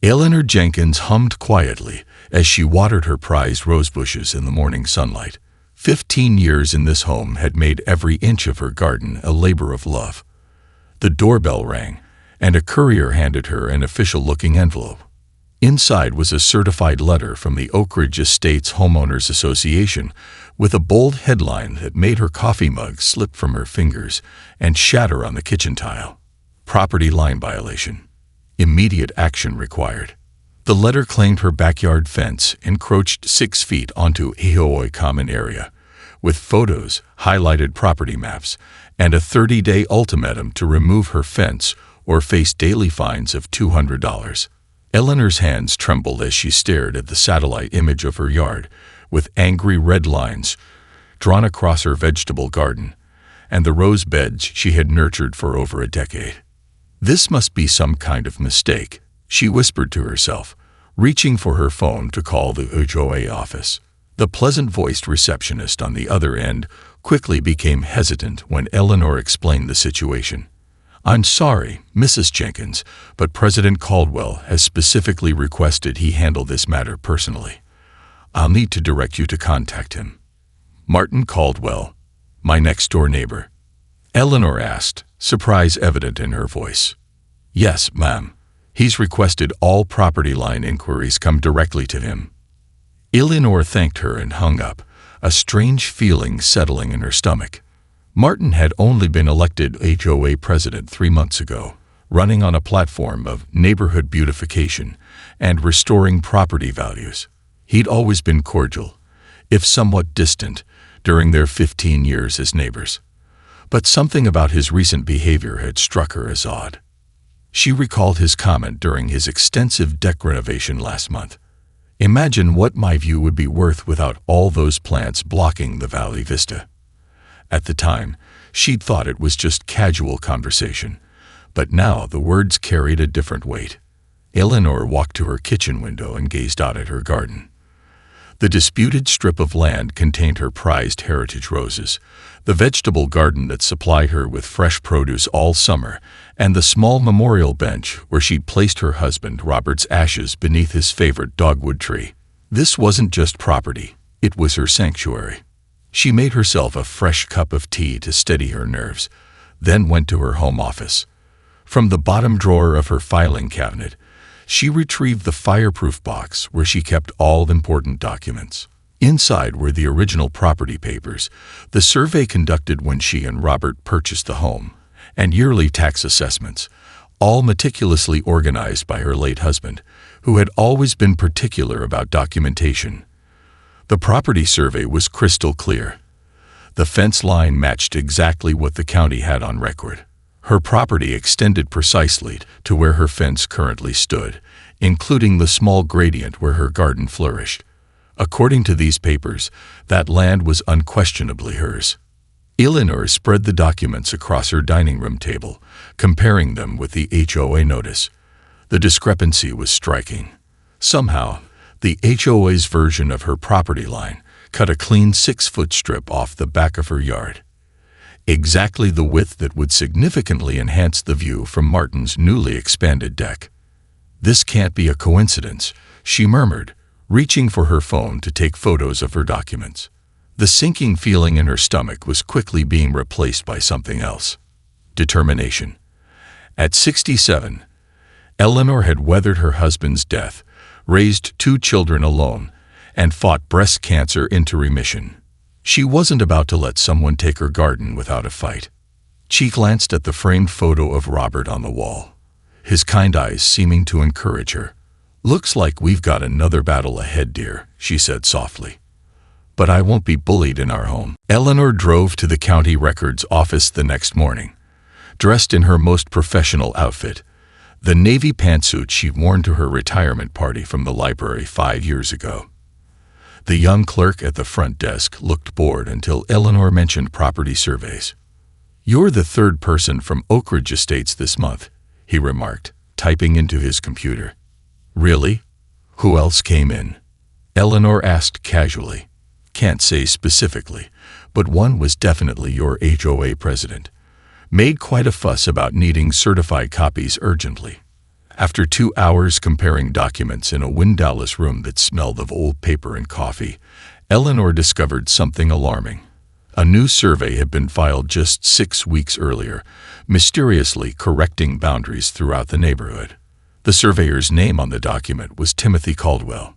Eleanor Jenkins hummed quietly as she watered her prized rose bushes in the morning sunlight. 15 years in this home had made every inch of her garden a labor of love. The doorbell rang, and a courier handed her an official-looking envelope. Inside was a certified letter from the Oak Ridge Estates Homeowners Association with a bold headline that made her coffee mug slip from her fingers and shatter on the kitchen tile. Property line violation. Immediate action required. The letter claimed her backyard fence encroached 6 feet onto a HOA common area, with photos, highlighted property maps, and a 30-day ultimatum to remove her fence or face daily fines of $200. Eleanor's hands trembled as she stared at the satellite image of her yard, with angry red lines drawn across her vegetable garden and the rose beds she had nurtured for over a decade. This must be some kind of mistake, she whispered to herself, reaching for her phone to call the HOA office. The pleasant-voiced receptionist on the other end quickly became hesitant when Eleanor explained the situation. "I'm sorry, Mrs. Jenkins, but President Caldwell has specifically requested he handle this matter personally. I'll need to direct you to contact him." "Martin Caldwell, my next-door neighbor?" Eleanor asked, surprise evident in her voice. "Yes, ma'am. He's requested all property line inquiries come directly to him." Eleanor thanked her and hung up, a strange feeling settling in her stomach. Martin had only been elected HOA president 3 months ago, running on a platform of neighborhood beautification and restoring property values. He'd always been cordial, if somewhat distant, during their 15 years as neighbors. But something about his recent behavior had struck her as odd. She recalled his comment during his extensive deck renovation last month. "Imagine what my view would be worth without all those plants blocking the valley vista." At the time, she'd thought it was just casual conversation, but now the words carried a different weight. Eleanor walked to her kitchen window and gazed out at her garden. The disputed strip of land contained her prized heritage roses, the vegetable garden that supplied her with fresh produce all summer, and the small memorial bench where she'd placed her husband Robert's ashes beneath his favorite dogwood tree. This wasn't just property, it was her sanctuary. She made herself a fresh cup of tea to steady her nerves, then went to her home office. From the bottom drawer of her filing cabinet, she retrieved the fireproof box where she kept all important documents. Inside were the original property papers, the survey conducted when she and Robert purchased the home, and yearly tax assessments, all meticulously organized by her late husband, who had always been particular about documentation. The property survey was crystal clear. The fence line matched exactly what the county had on record. Her property extended precisely to where her fence currently stood, including the small gradient where her garden flourished. According to these papers, that land was unquestionably hers. Eleanor spread the documents across her dining room table, comparing them with the HOA notice. The discrepancy was striking. Somehow, the HOA's version of her property line cut a clean 6-foot strip off the back of her yard. Exactly the width that would significantly enhance the view from Martin's newly expanded deck. "This can't be a coincidence," she murmured, reaching for her phone to take photos of her documents. The sinking feeling in her stomach was quickly being replaced by something else. Determination. At 67, Eleanor had weathered her husband's death, raised 2 children alone, and fought breast cancer into remission. She wasn't about to let someone take her garden without a fight. She glanced at the framed photo of Robert on the wall, his kind eyes seeming to encourage her. "Looks like we've got another battle ahead, dear," she said softly. "But I won't be bullied in our home." Eleanor drove to the county records office the next morning, dressed in her most professional outfit, the navy pantsuit she'd worn to her retirement party from the library 5 years ago. The young clerk at the front desk looked bored until Eleanor mentioned property surveys. "You're the 3rd person from Oak Ridge Estates this month," he remarked, typing into his computer. "Really? Who else came in?" Eleanor asked casually. "Can't say specifically, but one was definitely your HOA president. Made quite a fuss about needing certified copies urgently." After 2 hours comparing documents in a windowless room that smelled of old paper and coffee, Eleanor discovered something alarming. A new survey had been filed just 6 weeks earlier, mysteriously correcting boundaries throughout the neighborhood. The surveyor's name on the document was Timothy Caldwell.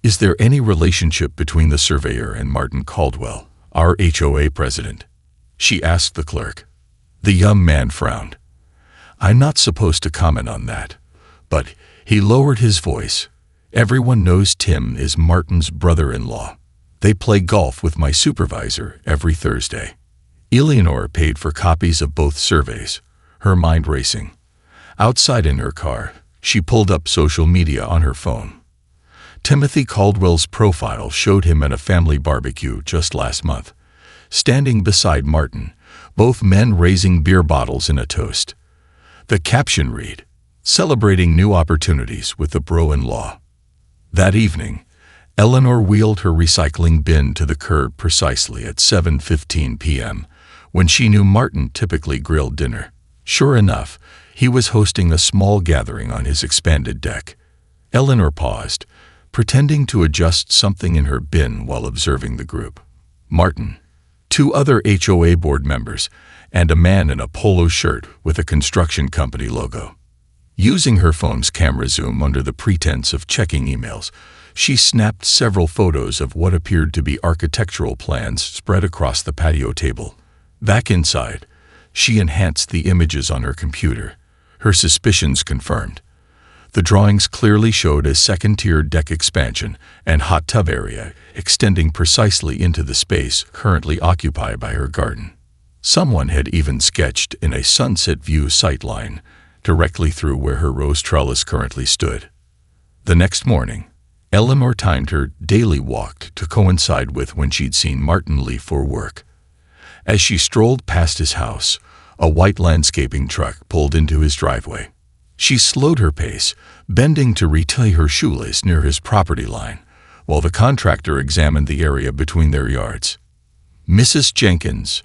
"Is there any relationship between the surveyor and Martin Caldwell, our HOA president?" she asked the clerk. The young man frowned. "I'm not supposed to comment on that." But he lowered his voice. "Everyone knows Tim is Martin's brother-in-law. They play golf with my supervisor every Thursday." Eleanor paid for copies of both surveys, her mind racing. Outside in her car, she pulled up social media on her phone. Timothy Caldwell's profile showed him at a family barbecue just last month, standing beside Martin, both men raising beer bottles in a toast. The caption read, "Celebrating new opportunities with the bro-in-law." That evening, Eleanor wheeled her recycling bin to the curb precisely at 7:15 p.m., when she knew Martin typically grilled dinner. Sure enough, he was hosting a small gathering on his expanded deck. Eleanor paused, pretending to adjust something in her bin while observing the group. Martin, 2 other HOA board members, and a man in a polo shirt with a construction company logo. Using her phone's camera zoom under the pretense of checking emails, she snapped several photos of what appeared to be architectural plans spread across the patio table. Back inside, she enhanced the images on her computer, her suspicions confirmed. The drawings clearly showed a second-tier deck expansion and hot tub area extending precisely into the space currently occupied by her garden. Someone had even sketched in a sunset view sightline directly through where her rose trellis currently stood. The next morning, Eleanor timed her daily walk to coincide with when she'd seen Martin leave for work. As she strolled past his house, a white landscaping truck pulled into his driveway. She slowed her pace, bending to retie her shoelace near his property line, while the contractor examined the area between their yards. "Mrs. Jenkins,"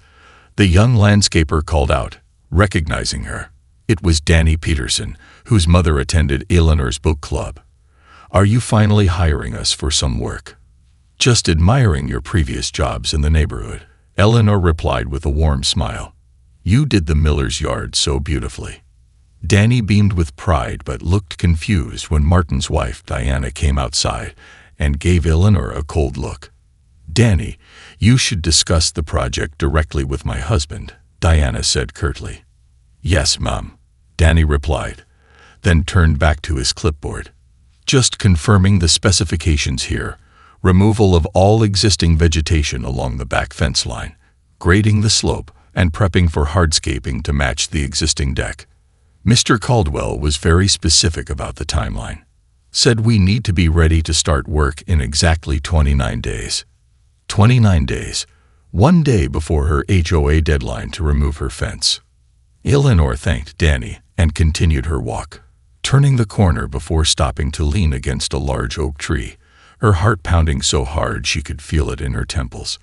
the young landscaper called out, recognizing her. It was Danny Peterson, whose mother attended Eleanor's book club. "Are you finally hiring us for some work?" "Just admiring your previous jobs in the neighborhood," Eleanor replied with a warm smile. "You did the miller's yard so beautifully." Danny beamed with pride but looked confused when Martin's wife, Diana, came outside and gave Eleanor a cold look. "Danny, you should discuss the project directly with my husband," Diana said curtly. "Yes, Mom," Danny replied, then turned back to his clipboard. "Just confirming the specifications here. Removal of all existing vegetation along the back fence line, grading the slope, and prepping for hardscaping to match the existing deck." Mr. Caldwell was very specific about the timeline. Said we need to be ready to start work in exactly 29 days. 29 days, 1 day before her HOA deadline to remove her fence. Eleanor thanked Danny and continued her walk, turning the corner before stopping to lean against a large oak tree, her heart pounding so hard she could feel it in her temples.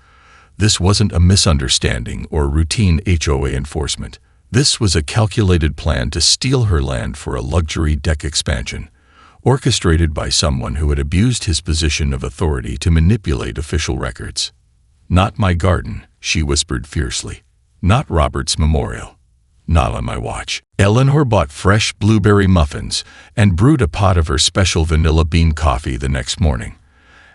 This wasn't a misunderstanding or routine HOA enforcement. This was a calculated plan to steal her land for a luxury deck expansion, orchestrated by someone who had abused his position of authority to manipulate official records. "Not my garden," she whispered fiercely. "Not Robert's memorial. Not on my watch." Eleanor bought fresh blueberry muffins and brewed a pot of her special vanilla bean coffee the next morning.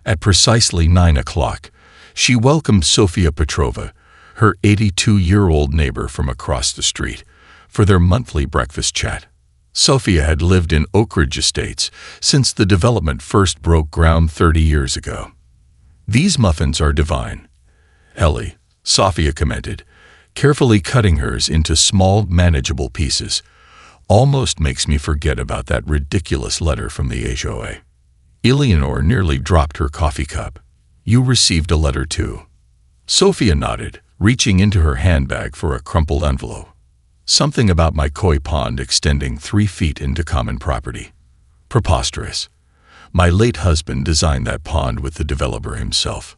At precisely 9 o'clock, she welcomed Sofia Petrova, her 82-year-old neighbor from across the street, for their monthly breakfast chat. Sofia had lived in Oak Ridge Estates since the development first broke ground 30 years ago. "These muffins are divine, Ellie," Sofia commented, carefully cutting hers into small, manageable pieces. "Almost makes me forget about that ridiculous letter from the HOA." Eleanor nearly dropped her coffee cup. "You received a letter too?" Sofia nodded, reaching into her handbag for a crumpled envelope. "Something about my koi pond extending 3 feet into common property. Preposterous. My late husband designed that pond with the developer himself."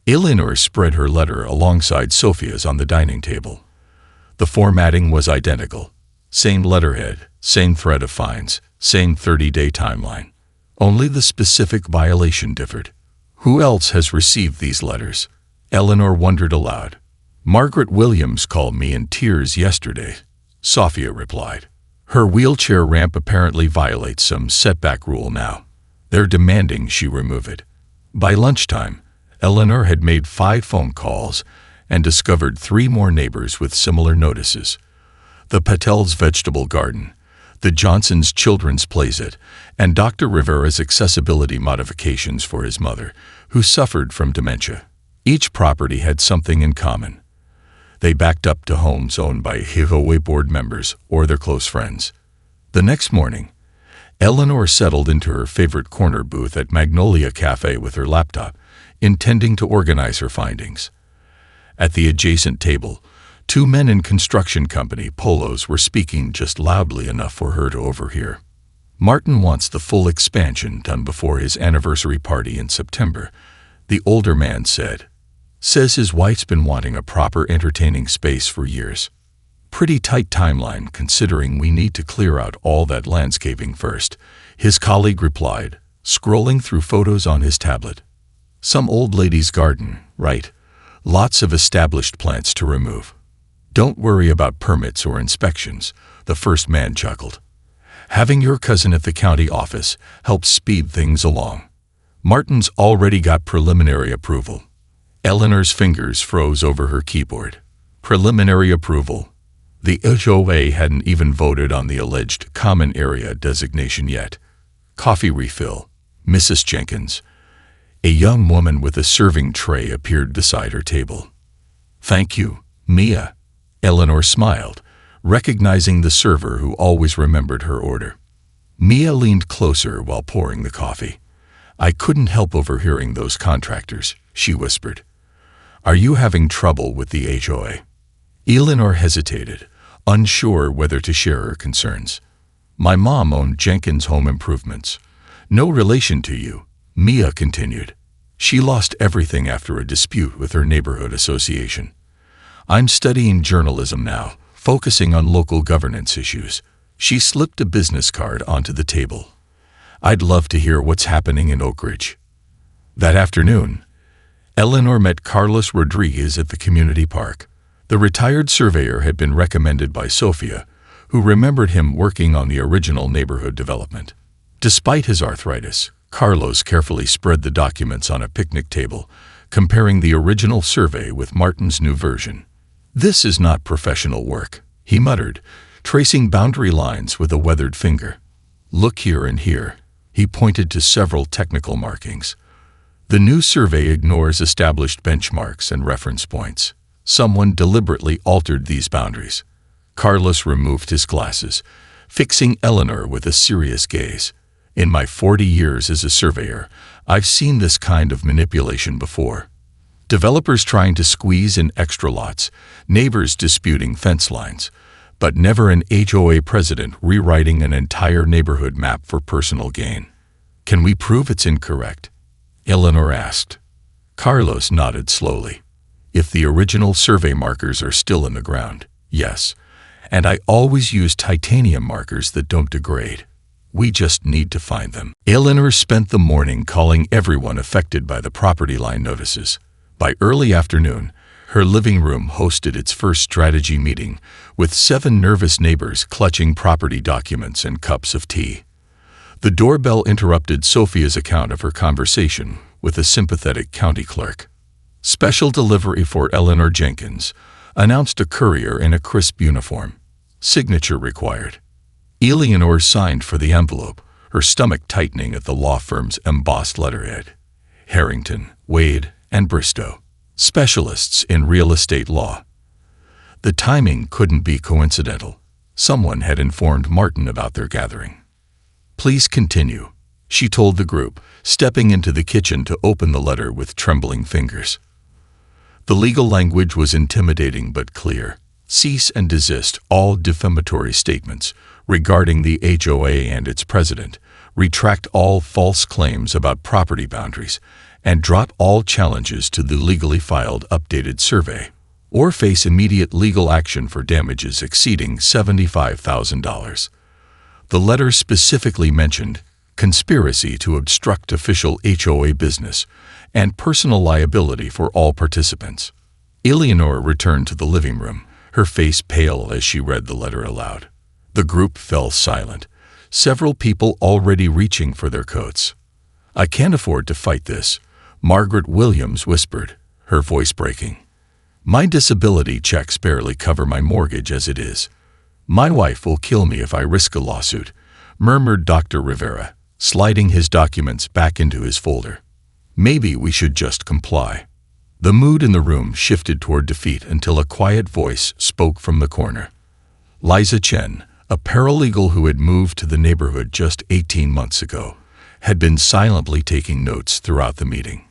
Eleanor spread her letter alongside Sofia's on the dining table. The formatting was identical. Same letterhead, same thread of fines, same 30-day timeline. Only the specific violation differed. Who else has received these letters? Eleanor wondered aloud. Margaret Williams called me in tears yesterday, Sophia replied. Her wheelchair ramp apparently violates some setback rule now. They're demanding she remove it. By lunchtime, Eleanor had made 5 phone calls and discovered 3 more neighbors with similar notices. The Patel's vegetable garden, the Johnson's children's playset, and Dr. Rivera's accessibility modifications for his mother, who suffered from dementia. Each property had something in common. They backed up to homes owned by HOA board members or their close friends. The next morning, Eleanor settled into her favorite corner booth at Magnolia Cafe with her laptop, intending to organize her findings. At the adjacent table, 2 men in construction company polos were speaking just loudly enough for her to overhear. Martin wants the full expansion done before his anniversary party in September, the older man said. Says his wife's been wanting a proper entertaining space for years. Pretty tight timeline considering we need to clear out all that landscaping first, his colleague replied, scrolling through photos on his tablet. Some old lady's garden, right? Lots of established plants to remove. Don't worry about permits or inspections, the first man chuckled. Having your cousin at the county office helps speed things along. Martin's already got preliminary approval. Eleanor's fingers froze over her keyboard. Preliminary approval. The HOA hadn't even voted on the alleged common area designation yet. Coffee refill. Mrs. Jenkins. A young woman with a serving tray appeared beside her table. Thank you, Mia. Eleanor smiled, recognizing the server who always remembered her order. Mia leaned closer while pouring the coffee. I couldn't help overhearing those contractors, she whispered. Are you having trouble with the HOA? Eleanor hesitated, unsure whether to share her concerns. My mom owned Jenkins Home Improvements. No relation to you, Mia continued. She lost everything after a dispute with her neighborhood association. I'm studying journalism now, focusing on local governance issues. She slipped a business card onto the table. I'd love to hear what's happening in Oak Ridge. That afternoon, Eleanor met Carlos Rodriguez at the community park. The retired surveyor had been recommended by Sophia, who remembered him working on the original neighborhood development. Despite his arthritis, Carlos carefully spread the documents on a picnic table, comparing the original survey with Martin's new version. This is not professional work, he muttered, tracing boundary lines with a weathered finger. Look here and here. He pointed to several technical markings. The new survey ignores established benchmarks and reference points. Someone deliberately altered these boundaries. Carlos removed his glasses, fixing Eleanor with a serious gaze. In my 40 years as a surveyor, I've seen this kind of manipulation before. Developers trying to squeeze in extra lots, neighbors disputing fence lines, but never an HOA president rewriting an entire neighborhood map for personal gain. Can we prove it's incorrect? Eleanor asked. Carlos nodded slowly. If the original survey markers are still in the ground, yes. And I always use titanium markers that don't degrade. We just need to find them. Eleanor spent the morning calling everyone affected by the property line notices. By early afternoon, her living room hosted its first strategy meeting, with 7 nervous neighbors clutching property documents and cups of tea. The doorbell interrupted Sophia's account of her conversation with a sympathetic county clerk. Special delivery for Eleanor Jenkins, announced a courier in a crisp uniform. Signature required. Eleanor signed for the envelope, her stomach tightening at the law firm's embossed letterhead. Harrington, Wade, and Bristow, specialists in real estate law. The timing couldn't be coincidental. Someone had informed Martin about their gathering. Please continue, she told the group, stepping into the kitchen to open the letter with trembling fingers. The legal language was intimidating but clear. Cease and desist all defamatory statements regarding the HOA and its president, retract all false claims about property boundaries, and drop all challenges to the legally filed updated survey. or face immediate legal action for damages exceeding $75,000. The letter specifically mentioned conspiracy to obstruct official HOA business and personal liability for all participants. Eleanor returned to the living room, her face pale as she read the letter aloud. The group fell silent, several people already reaching for their coats. "I can't afford to fight this," Margaret Williams whispered, her voice breaking. "My disability checks barely cover my mortgage as it is. My wife will kill me if I risk a lawsuit," murmured Dr. Rivera, sliding his documents back into his folder. "Maybe we should just comply." The mood in the room shifted toward defeat until a quiet voice spoke from the corner. Liza Chen, a paralegal who had moved to the neighborhood just 18 months ago, had been silently taking notes throughout the meeting.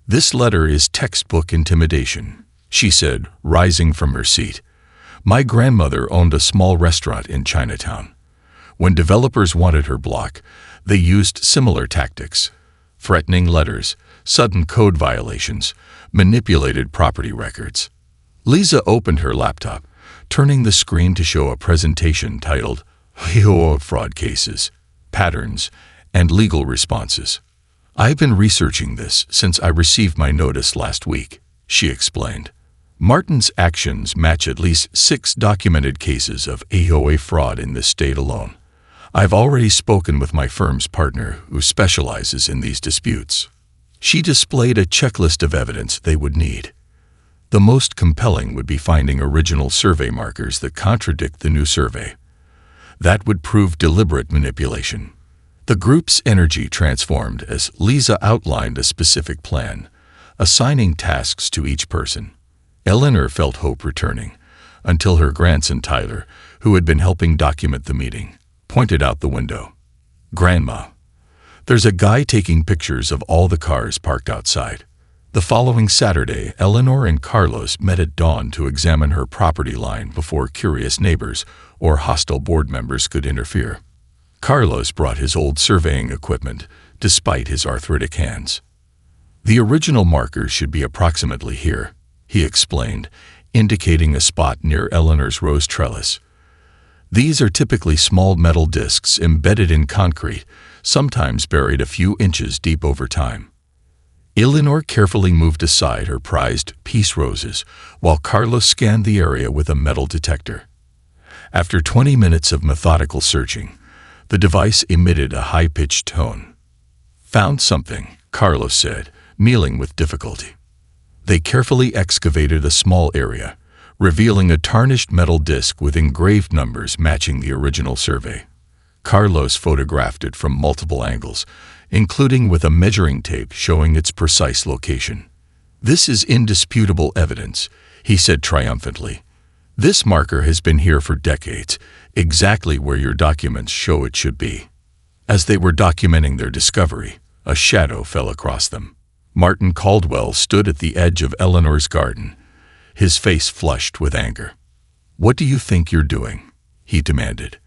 "This letter is textbook intimidation," she said, rising from her seat. "My grandmother owned a small restaurant in Chinatown. When developers wanted her block, they used similar tactics: threatening letters, sudden code violations, manipulated property records." Lisa opened her laptop, turning the screen to show a presentation titled HOA Fraud Cases, Patterns, and Legal Responses. "I've been researching this since I received my notice last week," she explained. "Martin's actions match at least 6 documented cases of HOA fraud in this state alone. I've already spoken with my firm's partner who specializes in these disputes." She displayed a checklist of evidence they would need. The most compelling would be finding original survey markers that contradict the new survey. That would prove deliberate manipulation. The group's energy transformed as Lisa outlined a specific plan, assigning tasks to each person. Eleanor felt hope returning, until her grandson Tyler, who had been helping document the meeting, pointed out the window. "Grandma, there's a guy taking pictures of all the cars parked outside." The following Saturday, Eleanor and Carlos met at dawn to examine her property line before curious neighbors or hostile board members could interfere. Carlos brought his old surveying equipment, despite his arthritic hands. "The original markers should be approximately here," he explained, indicating a spot near Eleanor's rose trellis. "These are typically small metal discs embedded in concrete, sometimes buried a few inches deep over time." Eleanor carefully moved aside her prized peace roses, while Carlos scanned the area with a metal detector. After 20 minutes of methodical searching, the device emitted a high-pitched tone. "Found something," Carlos said, kneeling with difficulty. They carefully excavated a small area, revealing a tarnished metal disc with engraved numbers matching the original survey. Carlos photographed it from multiple angles, including with a measuring tape showing its precise location. "This is indisputable evidence," he said triumphantly. "This marker has been here for decades, exactly where your documents show it should be." As they were documenting their discovery, a shadow fell across them. Martin Caldwell stood at the edge of Eleanor's garden, his face flushed with anger. "What do you think you're doing?" he demanded.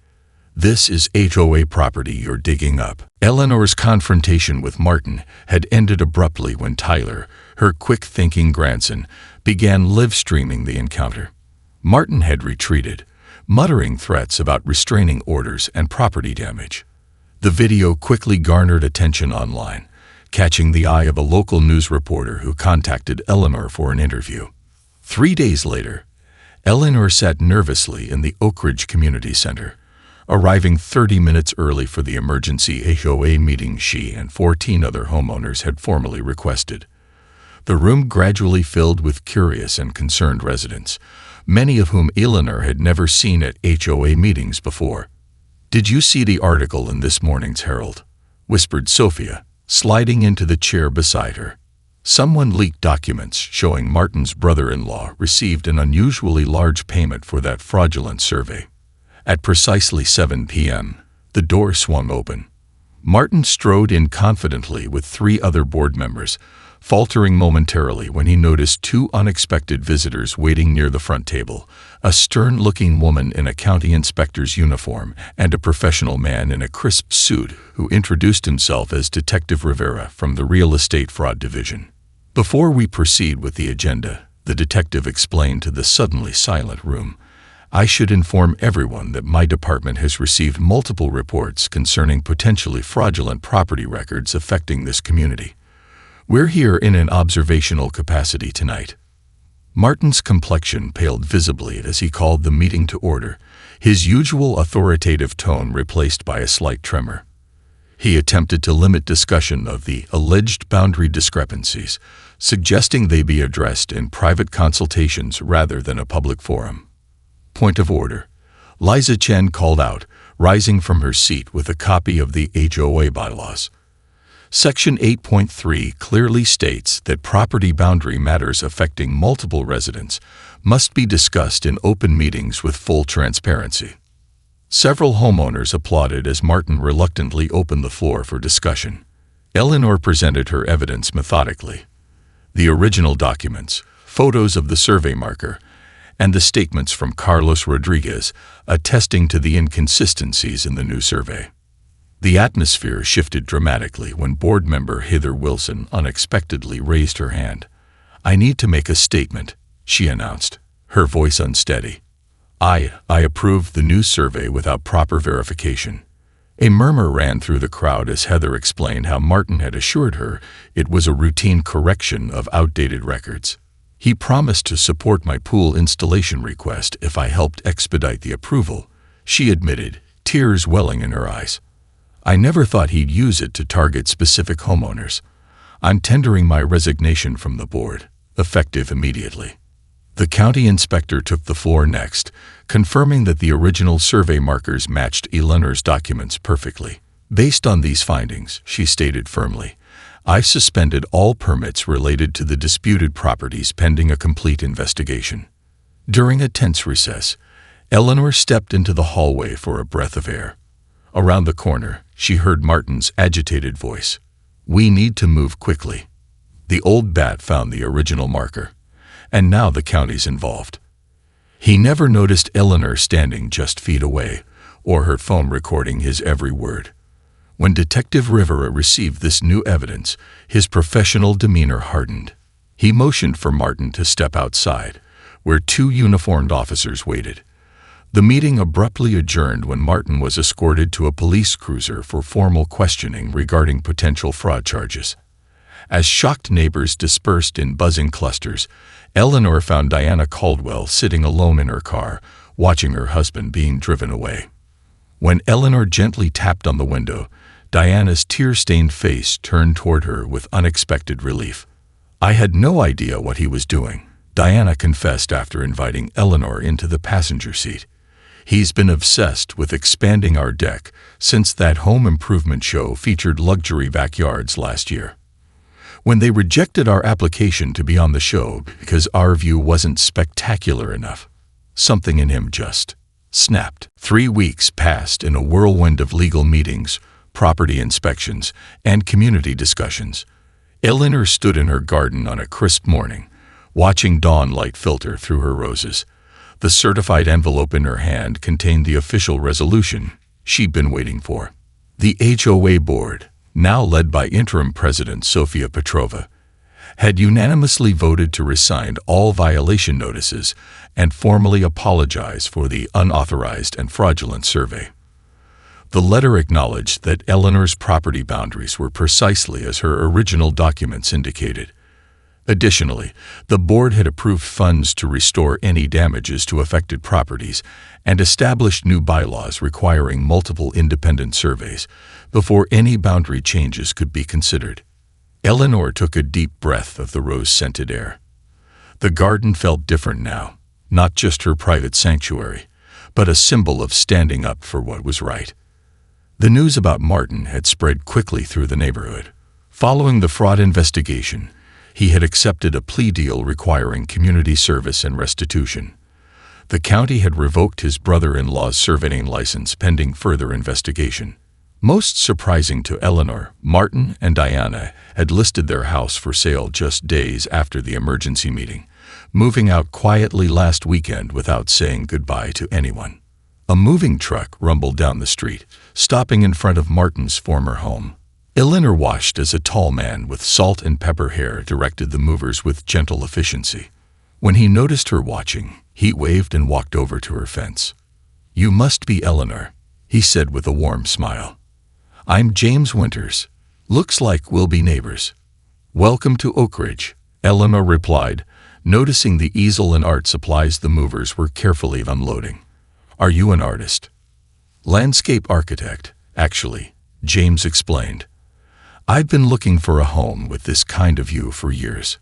"This is HOA property you're digging up." Eleanor's confrontation with Martin had ended abruptly when Tyler, her quick-thinking grandson, began live-streaming the encounter. Martin had retreated, muttering threats about restraining orders and property damage. The video quickly garnered attention online, catching the eye of a local news reporter who contacted Eleanor for an interview. 3 days later, Eleanor sat nervously in the Oak Ridge Community Center, arriving 30 minutes early for the emergency HOA meeting she and 14 other homeowners had formally requested. The room gradually filled with curious and concerned residents, many of whom Eleanor had never seen at HOA meetings before. "Did you see the article in this morning's Herald?" whispered Sophia, sliding into the chair beside her. "Someone leaked documents showing Martin's brother-in-law received an unusually large payment for that fraudulent survey." At precisely 7 p.m., the door swung open. Martin strode in confidently with 3 other board members, faltering momentarily when he noticed 2 unexpected visitors waiting near the front table, a stern-looking woman in a county inspector's uniform and a professional man in a crisp suit who introduced himself as Detective Rivera from the Real Estate Fraud Division. "Before we proceed with the agenda," the detective explained to the suddenly silent room. "I should inform everyone that my department has received multiple reports concerning potentially fraudulent property records affecting this community. We're here in an observational capacity tonight." Martin's complexion paled visibly as he called the meeting to order, his usual authoritative tone replaced by a slight tremor. He attempted to limit discussion of the alleged boundary discrepancies, suggesting they be addressed in private consultations rather than a public forum. "Point of order," Liza Chen called out, rising from her seat with a copy of the HOA bylaws. Section 8.3 clearly states that property boundary matters affecting multiple residents must be discussed in open meetings with full transparency. Several homeowners applauded as Martin reluctantly opened the floor for discussion. Eleanor presented her evidence methodically. The original documents, photos of the survey marker, and the statements from Carlos Rodriguez attesting to the inconsistencies in the new survey. The atmosphere shifted dramatically when board member Heather Wilson unexpectedly raised her hand. "I need to make a statement," she announced, her voice unsteady. I approve the new survey without proper verification." A murmur ran through the crowd as Heather explained how Martin had assured her it was a routine correction of outdated records. "He promised to support my pool installation request if I helped expedite the approval," she admitted, tears welling in her eyes. "I never thought he'd use it to target specific homeowners. I'm tendering my resignation from the board, effective immediately." The county inspector took the floor next, confirming that the original survey markers matched Eleanor's documents perfectly. "Based on these findings," she stated firmly, "I've suspended all permits related to the disputed properties pending a complete investigation." During a tense recess, Eleanor stepped into the hallway for a breath of air. Around the corner, she heard Martin's agitated voice. "We need to move quickly." The old bat found the original marker, and now the county's involved. He never noticed Eleanor standing just feet away, or her phone recording his every word. When Detective Rivera received this new evidence, his professional demeanor hardened. He motioned for Martin to step outside, where two uniformed officers waited. The meeting abruptly adjourned when Martin was escorted to a police cruiser for formal questioning regarding potential fraud charges. As shocked neighbors dispersed in buzzing clusters, Eleanor found Diana Caldwell sitting alone in her car, watching her husband being driven away. When Eleanor gently tapped on the window, Diana's tear-stained face turned toward her with unexpected relief. "I had no idea what he was doing," Diana confessed after inviting Eleanor into the passenger seat. "He's been obsessed with expanding our deck since that home improvement show featured luxury backyards last year. When they rejected our application to be on the show because our view wasn't spectacular enough, something in him just snapped." 3 weeks passed in a whirlwind of legal meetings, property inspections, and community discussions. Eleanor stood in her garden on a crisp morning, watching dawn light filter through her roses. The certified envelope in her hand contained the official resolution she'd been waiting for. The HOA board, now led by interim president Sofia Petrova, had unanimously voted to rescind all violation notices and formally apologize for the unauthorized and fraudulent survey. The letter acknowledged that Eleanor's property boundaries were precisely as her original documents indicated. Additionally, the board had approved funds to restore any damages to affected properties and established new bylaws requiring multiple independent surveys before any boundary changes could be considered. Eleanor took a deep breath of the rose-scented air. The garden felt different now, not just her private sanctuary, but a symbol of standing up for what was right. The news about Martin had spread quickly through the neighborhood. Following the fraud investigation, he had accepted a plea deal requiring community service and restitution. The county had revoked his brother-in-law's surveying license pending further investigation. Most surprising to Eleanor, Martin and Diana had listed their house for sale just days after the emergency meeting, moving out quietly last weekend without saying goodbye to anyone. A moving truck rumbled down the street, stopping in front of Martin's former home. Eleanor watched as a tall man with salt and pepper hair directed the movers with gentle efficiency. When he noticed her watching, he waved and walked over to her fence. "You must be Eleanor," he said with a warm smile. "I'm James Winters. Looks like we'll be neighbors." "Welcome to Oak Ridge," Eleanor replied, noticing the easel and art supplies the movers were carefully unloading. "Are you an artist?" "Landscape architect, actually," James explained. "I've been looking for a home with this kind of view for years.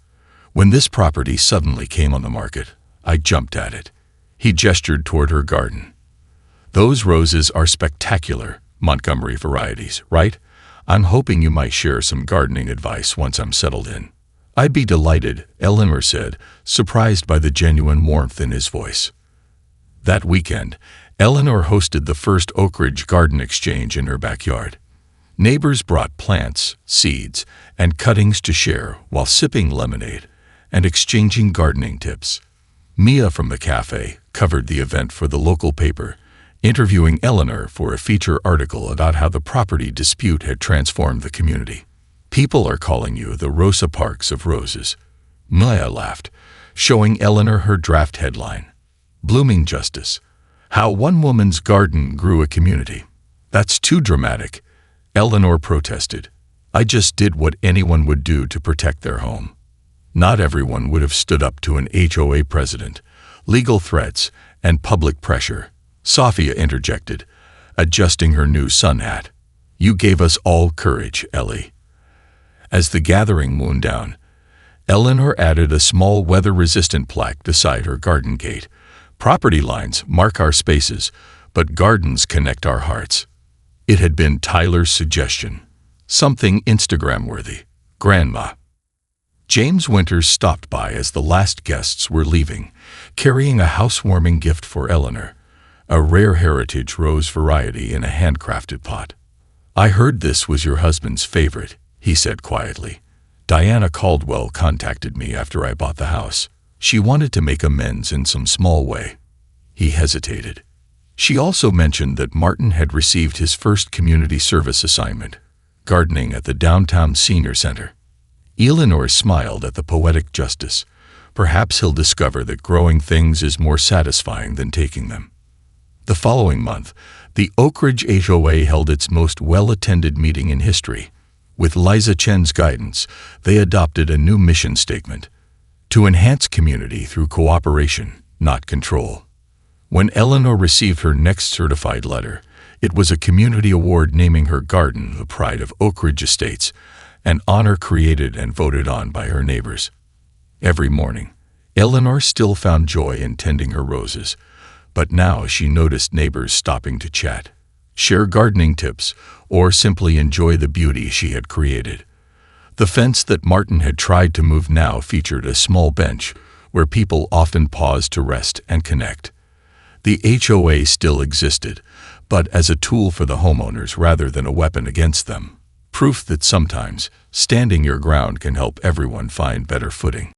When this property suddenly came on the market, I jumped at it." He gestured toward her garden. "Those roses are spectacular, Montgomery varieties, right? I'm hoping you might share some gardening advice once I'm settled in." "I'd be delighted," Eleanor said, surprised by the genuine warmth in his voice. That weekend, Eleanor hosted the first Oak Ridge garden exchange in her backyard. Neighbors brought plants, seeds, and cuttings to share while sipping lemonade and exchanging gardening tips. Mia from the cafe covered the event for the local paper, interviewing Eleanor for a feature article about how the property dispute had transformed the community. "People are calling you the Rosa Parks of Roses," Mia laughed, showing Eleanor her draft headline. "Blooming Justice. How one woman's garden grew a community." "That's too dramatic," Eleanor protested. "I just did what anyone would do to protect their home." Not everyone would have stood up to an HOA president, legal threats, and public pressure, Sophia interjected, adjusting her new sun hat. "You gave us all courage, Ellie." As the gathering wound down, Eleanor added a small weather-resistant plaque beside her garden gate. "Property lines mark our spaces, but gardens connect our hearts." It had been Tyler's suggestion. Something Instagram-worthy. Grandma. James Winters stopped by as the last guests were leaving, carrying a housewarming gift for Eleanor, a rare heritage rose variety in a handcrafted pot. "I heard this was your husband's favorite," he said quietly. "Diana Caldwell contacted me after I bought the house. She wanted to make amends in some small way." He hesitated. She also mentioned that Martin had received his first community service assignment, gardening at the downtown senior center. Eleanor smiled at the poetic justice. Perhaps he'll discover that growing things is more satisfying than taking them. The following month, the Oak Ridge HOA held its most well-attended meeting in history. With Liza Chen's guidance, they adopted a new mission statement: to enhance community through cooperation, not control. When Eleanor received her next certified letter, it was a community award naming her garden the pride of Oak Ridge Estates, an honor created and voted on by her neighbors. Every morning, Eleanor still found joy in tending her roses, but now she noticed neighbors stopping to chat, share gardening tips, or simply enjoy the beauty she had created. The fence that Martin had tried to move now featured a small bench where people often paused to rest and connect. The HOA still existed, but as a tool for the homeowners rather than a weapon against them. Proof that sometimes standing your ground can help everyone find better footing.